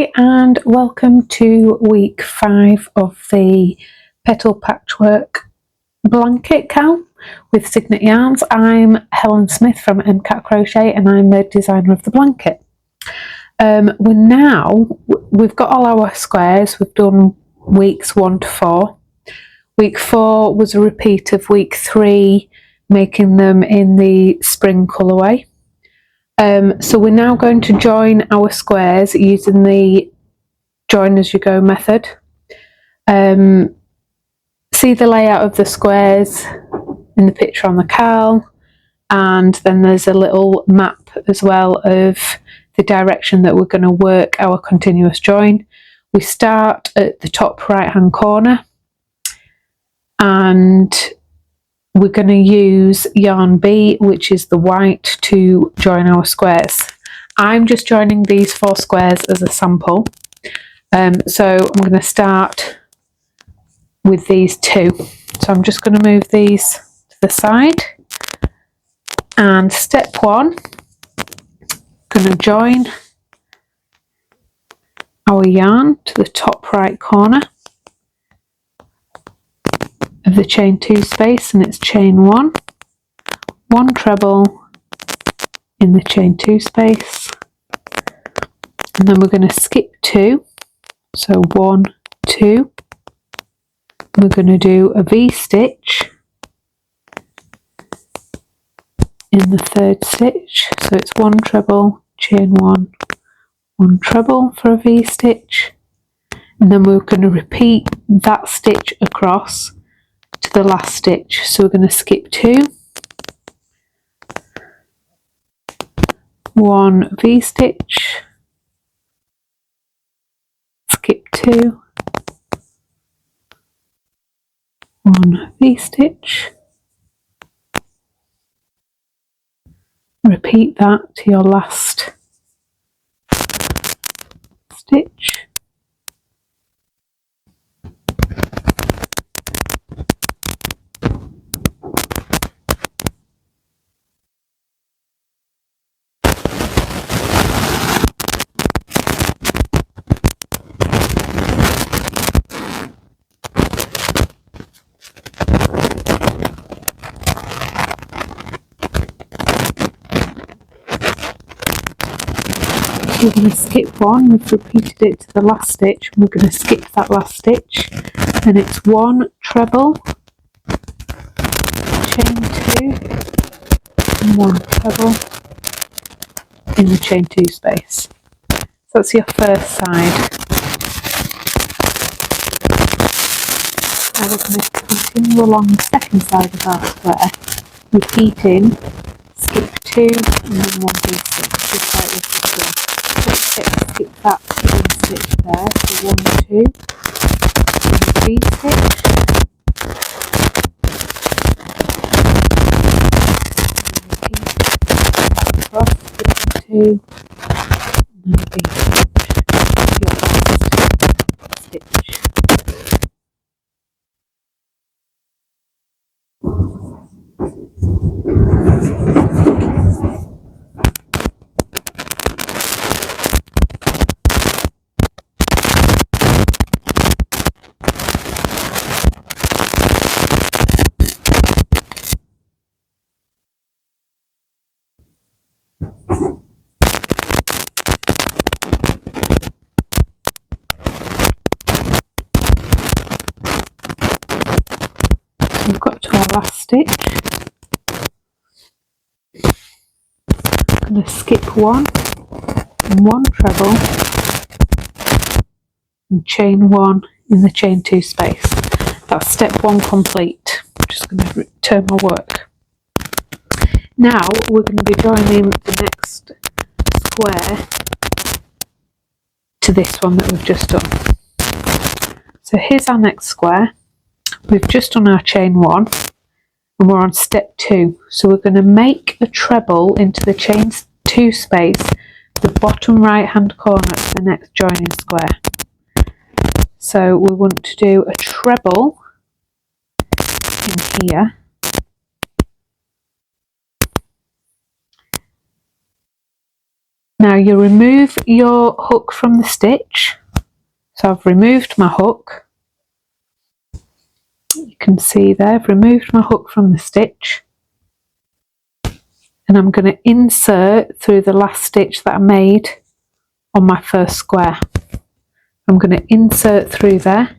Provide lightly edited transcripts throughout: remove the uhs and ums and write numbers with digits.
Hi and welcome to week 5 of the Petal Patchwork Blanket Cal with Cygnet Yarns. I'm Helen Smith from MCAT Crochet and I'm the designer of the blanket. We've got all our squares. We've done weeks 1 to 4. Week 4 was a repeat of week 3, making them in the spring colourway. So we're now going to join our squares using the join as you go method. See the layout of the squares in the picture on the cal, and then there's a little map as well of the direction that we're going to work our continuous join. We start at the top right hand corner and we're going to use yarn B, which is the white, to join our squares. I'm just joining these 4 squares as a sample. So I'm going to start with these 2. So I'm just going to move these to the side. And step 1, going to join our yarn to the top right corner of the chain 2 space, and it's chain 1, 1 treble in the chain 2 space, and then we're going to skip 2, so 1, 2, we're going to do a V-stitch in the 3rd stitch, so it's 1 treble, chain 1, 1 treble for a V-stitch, and then we're going to repeat that stitch across to the last stitch. So we're going to skip 2, 1 V-stitch, skip 2, 1 V-stitch, repeat that to your last stitch. We're going to skip 1, we've repeated it to the last stitch, and we're going to skip that last stitch, and it's 1 treble, chain 2, and 1 treble in the chain 2 space. So that's your first side. Now we're going to continue along the second side of our square, repeating skip 2 and then 1 V-stitch, just like this before. Skip that one stitch there, so 1, 2, and a V-stitch, across, skip 2, and then a V-stitch, your last stitch. We've got to our last stitch. I'm going to skip 1 and 1 treble and chain 1 in the chain 2 space. That's step 1 complete. I'm just going to return my work. Now we're going to be joining the next square to this one that we've just done. So here's our next square. We've just done our chain 1 and we're on step 2. So we're going to make a treble into the chain 2 space, the bottom right hand corner of the next joining square. So we want to do a treble in here, Now you remove your hook from the stitch. So I've removed my hook. You can see there, I've removed my hook from the stitch. And I'm going to insert through the last stitch that I made on my first square. I'm going to insert through there.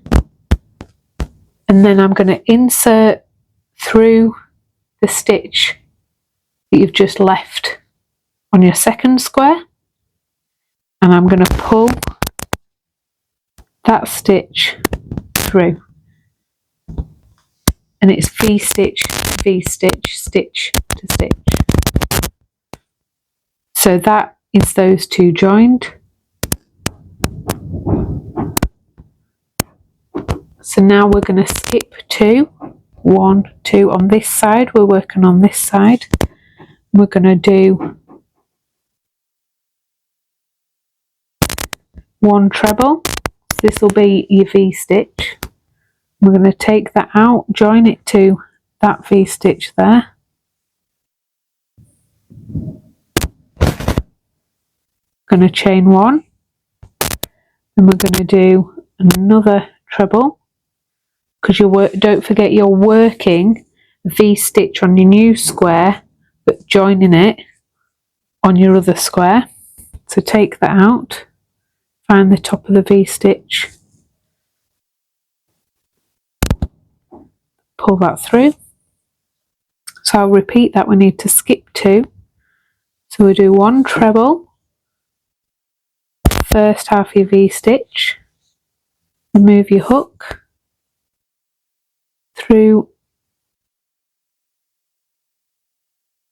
And then I'm going to insert through the stitch that you've just left on your second square. And I'm going to pull that stitch through. And it's V-stitch, V-stitch, stitch to stitch. So that is those two joined. So now we're going to skip 2, 1, 2 on this side. We're working on this side. We're going to do 1 treble. So this will be your V-stitch. We're going to take that out, join it to that V-stitch there. Going to chain 1. And we're going to do another treble. Because don't forget you're working V-stitch on your new square, but joining it on your other square. So take that out, find the top of the V-stitch, pull that through. So I'll repeat that. We need to skip 2. So we do 1 treble, first half of your V-stitch, remove your hook, through,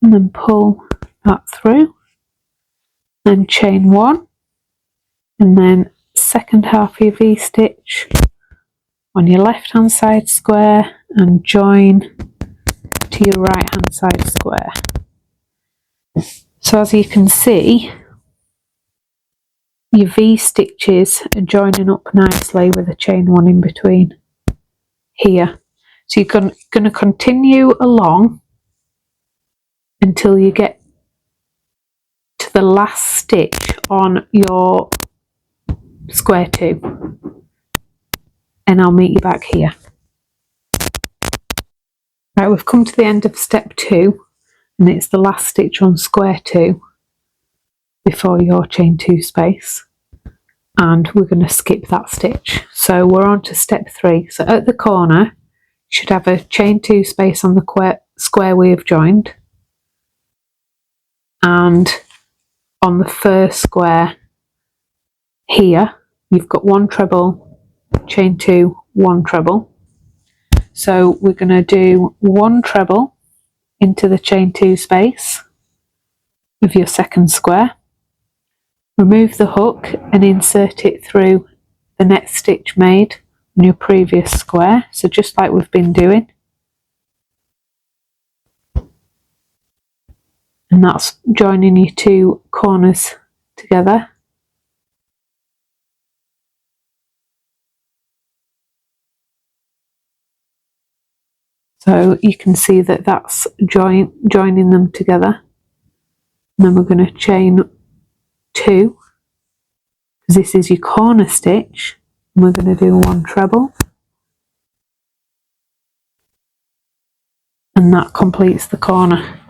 and then pull that through, then chain 1, and then second half of your V-stitch on your left hand side square and join to your right hand side square. So as you can see, your V-stitches are joining up nicely with a chain 1 in between here. So you're going to continue along until you get to the last stitch on your square 2, and I'll meet you back here. Right, we've come to the end of step 2, and it's the last stitch on square 2 before your chain 2 space, and we're going to skip that stitch. So we're on to step 3. So at the corner you should have a chain 2 space on the square we have joined, and on the first square here you've got 1 treble, chain 2, 1 treble. So we're going to do 1 treble into the chain 2 space of your second square, remove the hook and insert it through the next stitch made on your previous square, so just like we've been doing, and that's joining your 2 corners together. So you can see that that's joining them together. And then we're going to chain 2, because this is your corner stitch, and we're going to do 1 treble, and that completes the corner.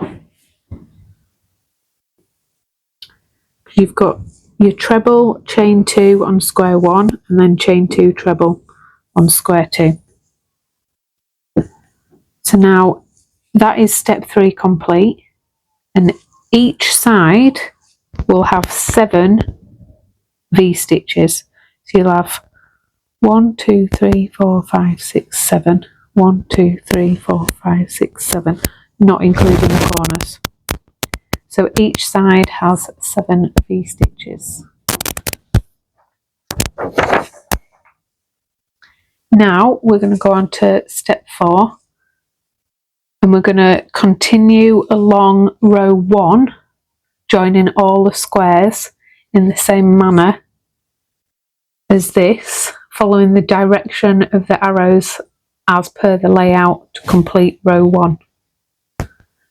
You've got your treble, chain 2 on square 1, and then chain 2 treble on square 2. So now that is step 3 complete, and each side will have 7 V-stitches. So you'll have 1, 2, 3, 4, 5, 6, 7. 1, 2, 3, 4, 5, 6, 7, not including the corners. So each side has 7 V-stitches. Now we're going to go on to step 4, and we're going to continue along row 1, joining all the squares in the same manner as this, following the direction of the arrows as per the layout to complete row 1.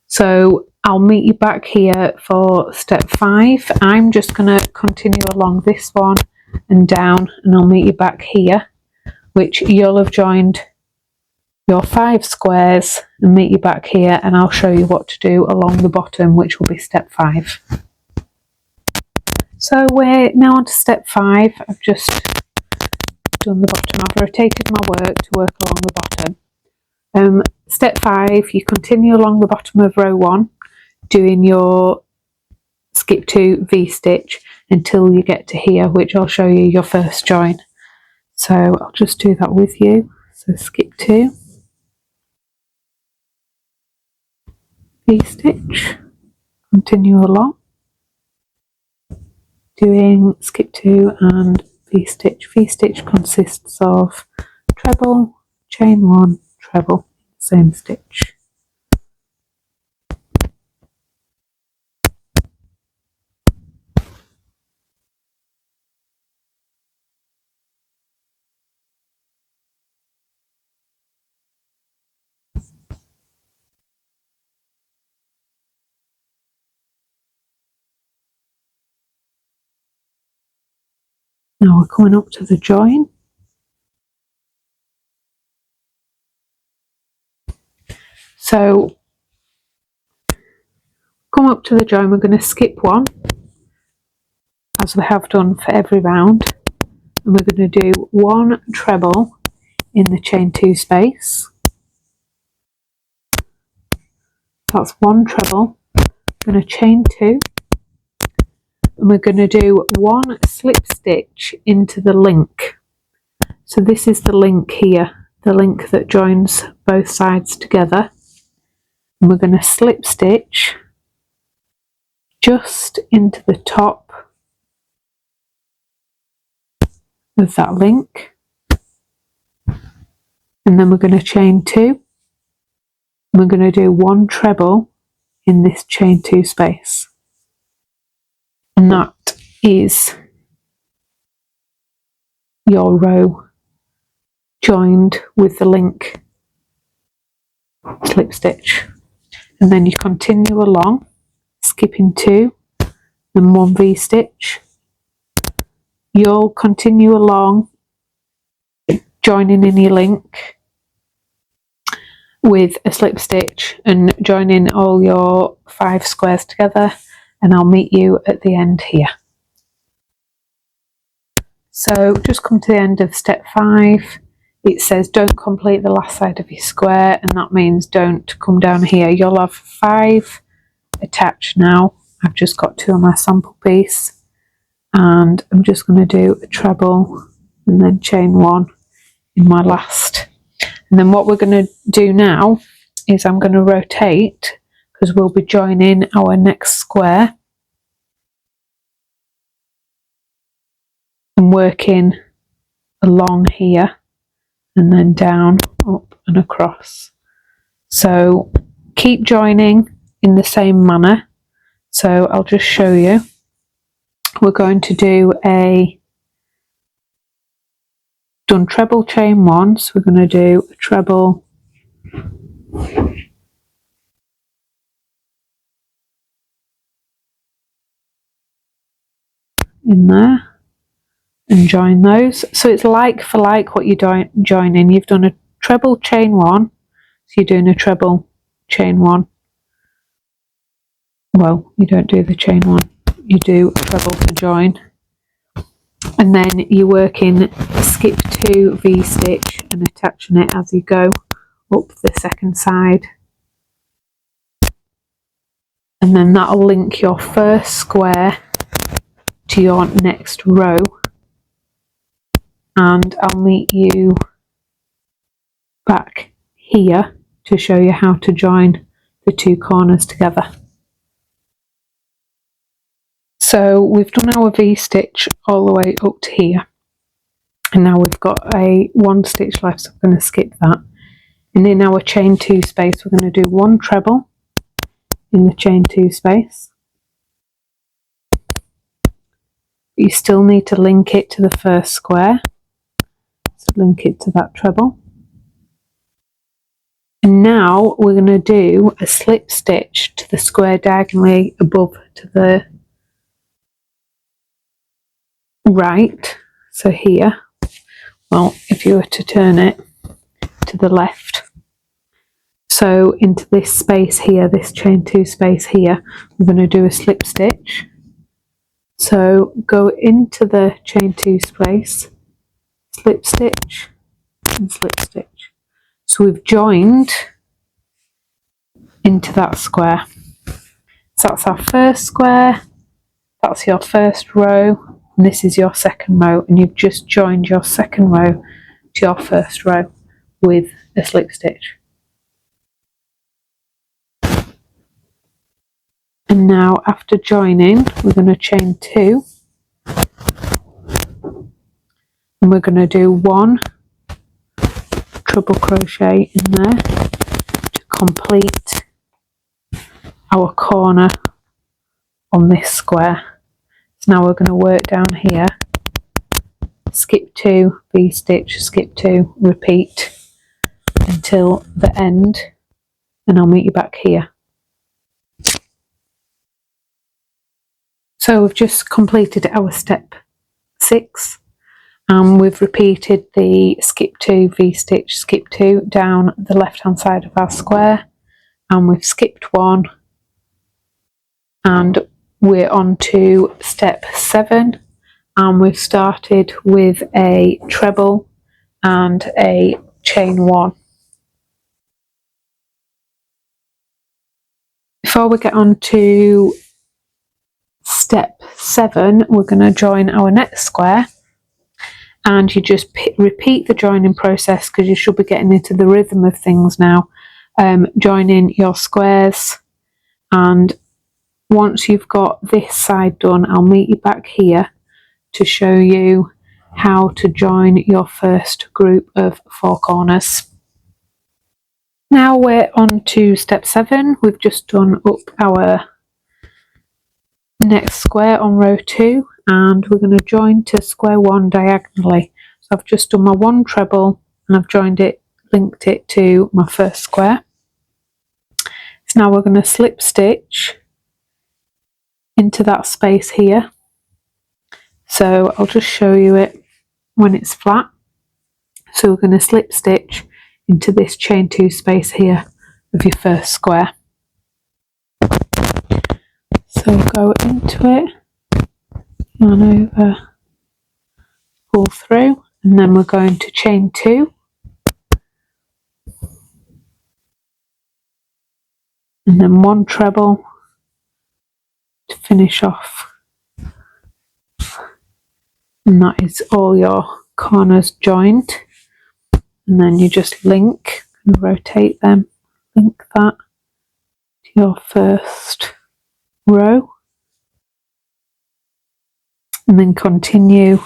So I'll meet you back here for step 5. I'm just going to continue along this one and down, and I'll meet you back here, which you'll have joined your 5 squares, and meet you back here, and I'll show you what to do along the bottom, which will be step 5. So we're now on to step 5. I've just done the bottom. I've rotated my work to work along the bottom. Step 5, you continue along the bottom of row 1, doing your skip 2 V-stitch until you get to here, which I'll show you your first join. So I'll just do that with you. So skip 2, V-stitch, continue along, doing skip 2 and V-stitch. V-stitch consists of treble, chain 1, treble, same stitch. Now we're coming up to the join. So come up to the join, we're going to skip 1, as we have done for every round, and we're going to do 1 treble in the chain 2 space. That's 1 treble. We're going to chain 2, and we're going to do 1 slip stitch into the link. So this is the link here, the link that joins both sides together, and we're going to slip stitch just into the top of that link, and then we're going to chain 2, and we're going to do 1 treble in this chain 2 space, and that is your row joined with the link slip stitch. And then you continue along, skipping 2 and 1 V-stitch. You'll continue along, joining in your link with a slip stitch and joining all your 5 squares together, and I'll meet you at the end here. So just come to the end of step 5. It says don't complete the last side of your square, and that means don't come down here. You'll have 5 attached now. I've just got 2 on my sample piece, and I'm just going to do a treble and then chain 1 in my last. And then what we're going to do now is I'm going to rotate, because we'll be joining our next square and working along here and then down, up and across. So keep joining in the same manner. So I'll just show you. We're going to do done treble chain 1, so we're going to do a treble in there and join those. So it's like for like what you're joining. You've done a treble chain 1, so you're doing a treble chain 1. Well, you don't do the chain 1, you do a treble to join, and then you're working skip 2 V-stitch and attaching it as you go up the second side, and then that'll link your first square to your next row, and I'll meet you back here to show you how to join the 2 corners together. So we've done our V-stitch all the way up to here, and now we've got a 1 stitch left, so I'm going to skip that. And in our chain 2 space, we're going to do 1 treble in the chain 2 space. You still need to link it to the first square, so link it to that treble, And now we're going to do a slip stitch to the square diagonally above to the right, so here, well, if you were to turn it to the left, so into this space here, this chain 2 space here, we're going to do a slip stitch. So go into the chain 2 space, slip stitch and slip stitch. So we've joined into that square. So that's our first square, that's your first row, and this is your second row, and you've just joined your second row to your first row with a slip stitch. And now after joining, we're going to chain 2, and we're going to do 1 treble crochet in there to complete our corner on this square. So now we're going to work down here, skip 2, V-stitch, skip 2, repeat until the end, and I'll meet you back here. So we've just completed our step 6, and we've repeated the skip 2, V-stitch, skip 2 down the left hand side of our square, and we've skipped 1, and we're on to step 7, and we've started with a treble and a chain 1. Before we get on to step 7, we're going to join our next square, and you just repeat the joining process because you should be getting into the rhythm of things now. Joining your squares, and once you've got this side done, I'll meet you back here to show you how to join your first group of 4 corners. Now we're on to step 7. We've just done up our next square on row 2, and we're going to join to square 1 diagonally. So I've just done my 1 treble, and I've joined it, linked it to my first square. So now we're going to slip stitch into that space here. So I'll just show you it when it's flat. So we're going to slip stitch into this chain 2 space here of your first square. So go into it, yarn over, pull through, and then we're going to chain 2, and then 1 treble to finish off, and that is all your corners joined. And then you just link and rotate them, link that to your first row, and then continue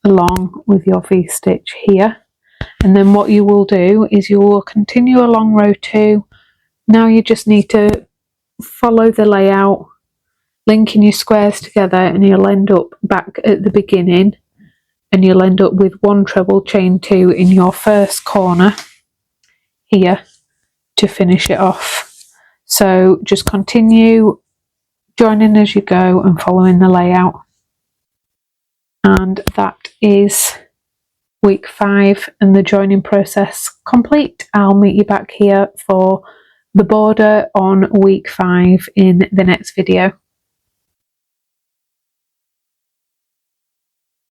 along with your V-stitch here. And then what you will do is you will continue along row 2. Now you just need to follow the layout, linking your squares together, and you'll end up back at the beginning, and you'll end up with 1 treble, chain 2 in your first corner here to finish it off. So just continue joining as you go and following the layout. And that is week 5 and the joining process complete. I'll meet you back here for the border on week 5 in the next video.